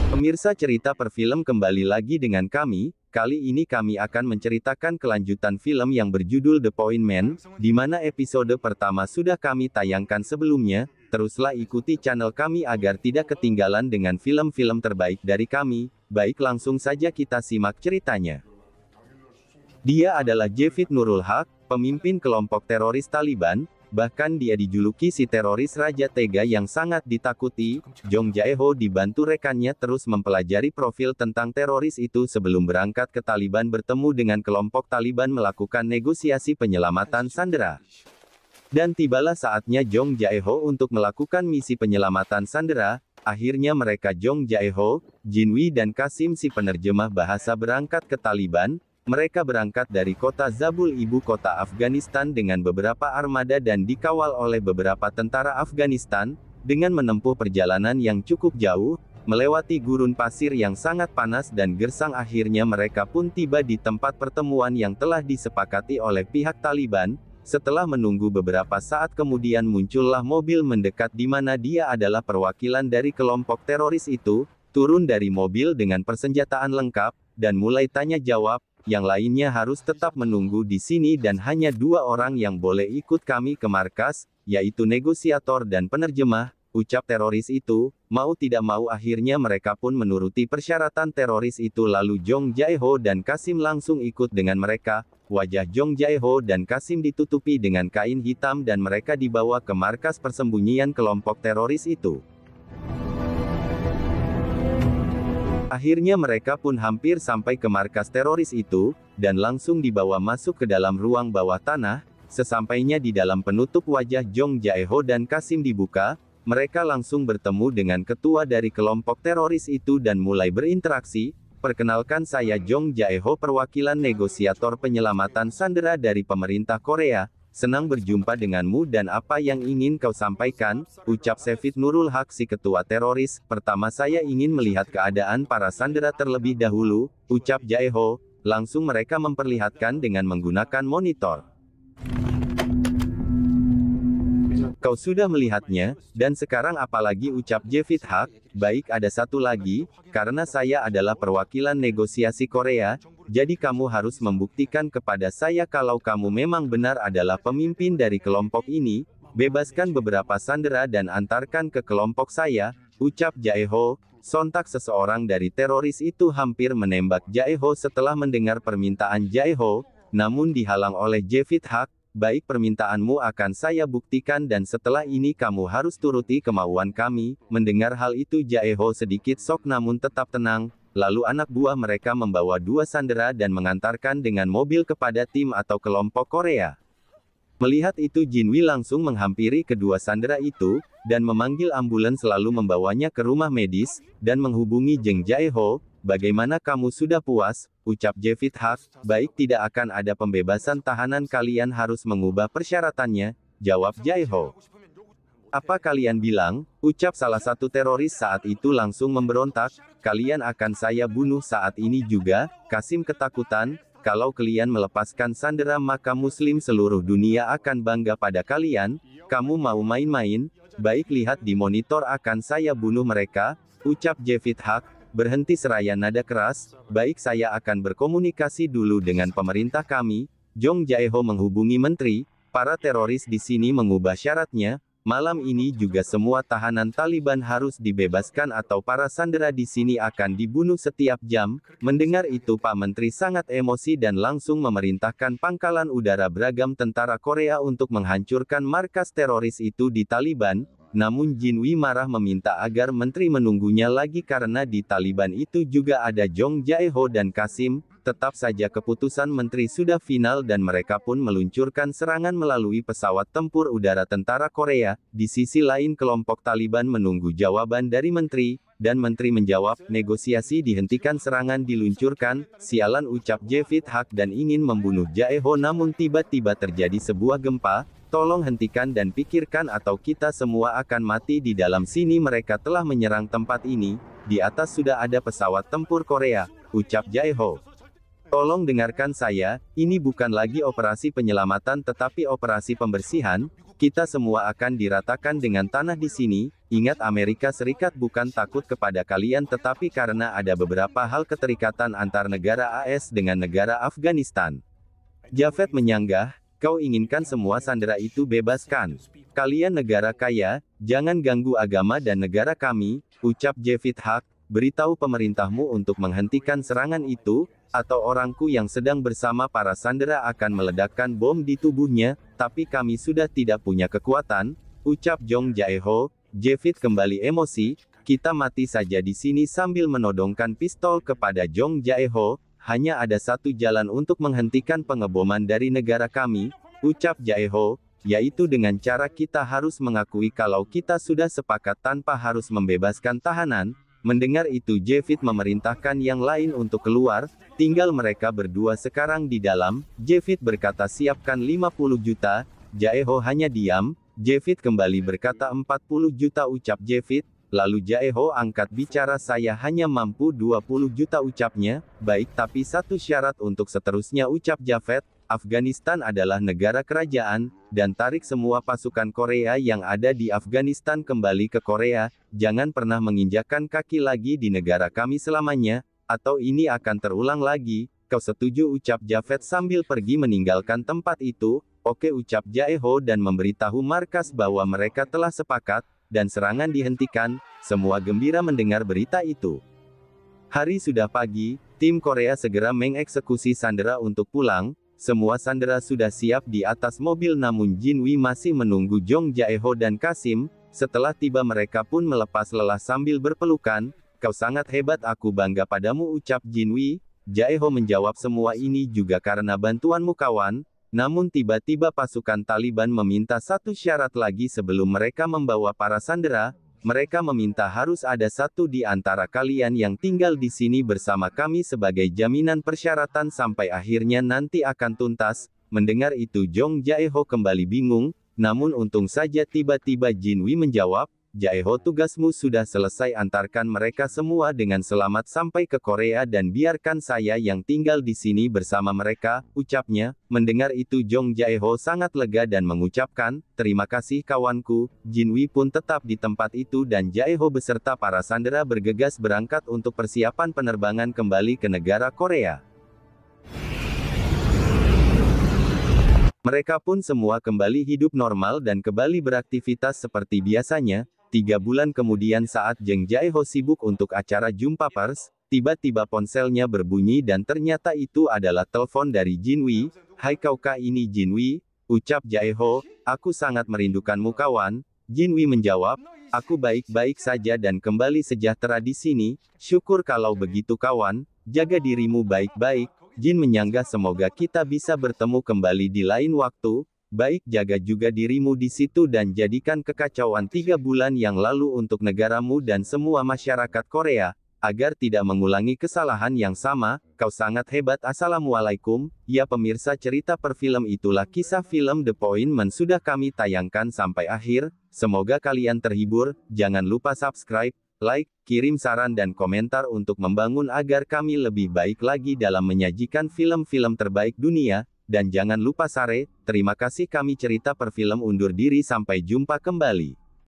Pemirsa cerita per film kembali lagi dengan kami. Kali ini kami akan menceritakan kelanjutan film yang berjudul The Point Man, di mana episode pertama sudah kami tayangkan sebelumnya. Teruslah ikuti channel kami agar tidak ketinggalan dengan film-film terbaik dari kami. Baik, langsung saja kita simak ceritanya. Dia adalah Javed Nurul Haq, pemimpin kelompok teroris Taliban. Bahkan dia dijuluki si teroris Raja Tega yang sangat ditakuti. Jong Jae-ho dibantu rekannya terus mempelajari profil tentang teroris itu sebelum berangkat ke Taliban bertemu dengan kelompok Taliban melakukan negosiasi penyelamatan sandera. Dan tibalah saatnya Jong Jae-ho untuk melakukan misi penyelamatan sandera. Akhirnya mereka Jong Jae-ho, Jinwi dan Kasim si penerjemah bahasa berangkat ke Taliban. Mereka berangkat dari kota Zabul, ibu kota Afghanistan dengan beberapa armada dan dikawal oleh beberapa tentara Afghanistan, dengan menempuh perjalanan yang cukup jauh, melewati gurun pasir yang sangat panas dan gersang. Akhirnya mereka pun tiba di tempat pertemuan yang telah disepakati oleh pihak Taliban. Setelah menunggu beberapa saat kemudian muncullah mobil mendekat di mana dia adalah perwakilan dari kelompok teroris itu, turun dari mobil dengan persenjataan lengkap, dan mulai tanya jawab. Yang lainnya harus tetap menunggu di sini dan hanya 2 orang yang boleh ikut kami ke markas, yaitu negosiator dan penerjemah, ucap teroris itu. Mau tidak mau akhirnya mereka pun menuruti persyaratan teroris itu. Lalu Jong Jae-ho dan Kasim langsung ikut dengan mereka. Wajah Jong Jae-ho dan Kasim ditutupi dengan kain hitam dan mereka dibawa ke markas persembunyian kelompok teroris itu. Akhirnya mereka pun hampir sampai ke markas teroris itu, dan langsung dibawa masuk ke dalam ruang bawah tanah. Sesampainya di dalam penutup wajah Jong Jae-ho dan Kasim dibuka, mereka langsung bertemu dengan ketua dari kelompok teroris itu dan mulai berinteraksi. Perkenalkan, saya Jong Jae-ho, perwakilan negosiator penyelamatan sandera dari pemerintah Korea. Senang berjumpa denganmu dan apa yang ingin kau sampaikan, ucap Javed Nurul Haq si ketua teroris. Pertama saya ingin melihat keadaan para sandera terlebih dahulu, ucap Jae-ho. Langsung mereka memperlihatkan dengan menggunakan monitor. Kau sudah melihatnya, dan sekarang apalagi, ucap Javed Haq. Baik, ada satu lagi, karena saya adalah perwakilan negosiasi Korea, jadi kamu harus membuktikan kepada saya kalau kamu memang benar adalah pemimpin dari kelompok ini. Bebaskan beberapa sandera dan antarkan ke kelompok saya, ucap Jae-ho. Sontak seseorang dari teroris itu hampir menembak Jae-ho setelah mendengar permintaan Jae-ho, namun dihalang oleh Javed Haq. Baik, permintaanmu akan saya buktikan dan setelah ini kamu harus turuti kemauan kami. Mendengar hal itu Jae-ho sedikit shock namun tetap tenang. Lalu anak buah mereka membawa 2 sandera dan mengantarkan dengan mobil kepada tim atau kelompok Korea. Melihat itu Jinwi langsung menghampiri kedua sandera itu, dan memanggil ambulans lalu membawanya ke rumah medis, dan menghubungi Jeng Jae-ho. Bagaimana kamu sudah puas? Ucap Javed Haq. Baik, tidak akan ada pembebasan tahanan, kalian harus mengubah persyaratannya, jawab Jae-ho. Apa kalian bilang? Ucap salah satu teroris saat itu langsung memberontak. Kalian akan saya bunuh saat ini juga. Kasim ketakutan. Kalau kalian melepaskan sandera maka muslim seluruh dunia akan bangga pada kalian. Kamu mau main-main? Baik, lihat di monitor, akan saya bunuh mereka, ucap Javed Haq. Berhenti, seraya nada keras. Baik, saya akan berkomunikasi dulu dengan pemerintah kami. Jong Jae-ho menghubungi menteri. Para teroris di sini mengubah syaratnya. Malam ini juga semua tahanan Taliban harus dibebaskan atau para sandera di sini akan dibunuh setiap jam. Mendengar itu Pak Menteri sangat emosi dan langsung memerintahkan pangkalan udara beragam tentara Korea untuk menghancurkan markas teroris itu di Taliban. Namun Jinwi marah meminta agar menteri menunggunya lagi karena di Taliban itu juga ada Jong Jae-ho dan Kasim. Tetap saja keputusan menteri sudah final dan mereka pun meluncurkan serangan melalui pesawat tempur udara tentara Korea. Di sisi lain kelompok Taliban menunggu jawaban dari menteri, dan menteri menjawab, negosiasi dihentikan, serangan diluncurkan. Sialan, ucap Javed Haq dan ingin membunuh Jae-ho namun tiba-tiba terjadi sebuah gempa. Tolong hentikan dan pikirkan atau kita semua akan mati di dalam sini. Mereka telah menyerang tempat ini. Di atas sudah ada pesawat tempur Korea, ucap Jae-ho. Tolong dengarkan saya, ini bukan lagi operasi penyelamatan tetapi operasi pembersihan. Kita semua akan diratakan dengan tanah di sini. Ingat, Amerika Serikat bukan takut kepada kalian, tetapi karena ada beberapa hal keterikatan antar negara AS dengan negara Afghanistan. Javed menyanggah, kau inginkan semua sandera itu bebaskan. Kalian negara kaya, jangan ganggu agama dan negara kami, ucap Javid Haq. Beritahu pemerintahmu untuk menghentikan serangan itu, atau orangku yang sedang bersama para sandera akan meledakkan bom di tubuhnya, tapi kami sudah tidak punya kekuatan, ucap Jong Jae-ho. Javid kembali emosi, kita mati saja di sini sambil menodongkan pistol kepada Jong Jae-ho, hanya ada satu jalan untuk menghentikan pengeboman dari negara kami, ucap Jae-ho, yaitu dengan cara kita harus mengakui kalau kita sudah sepakat tanpa harus membebaskan tahanan. Mendengar itu Javid memerintahkan yang lain untuk keluar, tinggal mereka berdua sekarang di dalam. Javid berkata siapkan 50 juta, Jae-ho hanya diam. Javid kembali berkata 40 juta ucap Javid, lalu Jae-ho angkat bicara saya hanya mampu 20 juta ucapnya, baik tapi satu syarat untuk seterusnya ucap Javed, Afghanistan adalah negara kerajaan, dan tarik semua pasukan Korea yang ada di Afghanistan kembali ke Korea, jangan pernah menginjakkan kaki lagi di negara kami selamanya, atau ini akan terulang lagi, kau setuju ucap Javed sambil pergi meninggalkan tempat itu. Oke ucap Jae-ho dan memberitahu markas bahwa mereka telah sepakat, dan serangan dihentikan. Semua gembira mendengar berita itu. Hari sudah pagi, tim Korea segera mengeksekusi sandera untuk pulang. Semua sandera sudah siap di atas mobil namun Jinwi masih menunggu Jong Jae-ho dan Kasim. Setelah tiba mereka pun melepas lelah sambil berpelukan. Kau sangat hebat, aku bangga padamu ucap Jinwi. Jae-ho menjawab semua ini juga karena bantuanmu kawan. Namun tiba-tiba pasukan Taliban meminta satu syarat lagi sebelum mereka membawa para sandera. Mereka meminta harus ada satu di antara kalian yang tinggal di sini bersama kami sebagai jaminan persyaratan sampai akhirnya nanti akan tuntas. Mendengar itu Jong Jae-ho kembali bingung, namun untung saja tiba-tiba Jinwi menjawab, Jae-ho tugasmu sudah selesai, antarkan mereka semua dengan selamat sampai ke Korea dan biarkan saya yang tinggal di sini bersama mereka, ucapnya. Mendengar itu Jong Jae-ho sangat lega dan mengucapkan, terima kasih kawanku. Jinwi pun tetap di tempat itu dan Jae-ho beserta para sandera bergegas berangkat untuk persiapan penerbangan kembali ke negara Korea. Mereka pun semua kembali hidup normal dan kembali beraktivitas seperti biasanya. 3 bulan kemudian saat Jeng Jae-ho sibuk untuk acara jumpa pers, tiba-tiba ponselnya berbunyi dan ternyata itu adalah telepon dari Jinwi. Hai kaukah ini Jinwi? Ucap Jae-ho, aku sangat merindukanmu kawan. Jinwi menjawab, aku baik-baik saja dan kembali sejahtera di sini. Syukur kalau begitu kawan, jaga dirimu baik-baik. Jin menyanggah semoga kita bisa bertemu kembali di lain waktu. Baik, jaga juga dirimu di situ dan jadikan kekacauan 3 bulan yang lalu untuk negaramu dan semua masyarakat Korea, agar tidak mengulangi kesalahan yang sama. Kau sangat hebat. Assalamualaikum. Ya pemirsa, cerita per film itulah kisah film The Appointment sudah kami tayangkan sampai akhir. Semoga kalian terhibur. Jangan lupa subscribe, like, kirim saran dan komentar untuk membangun agar kami lebih baik lagi dalam menyajikan film-film terbaik dunia. Dan jangan lupa share. Terima kasih. Kami cerita per film undur diri, sampai jumpa kembali.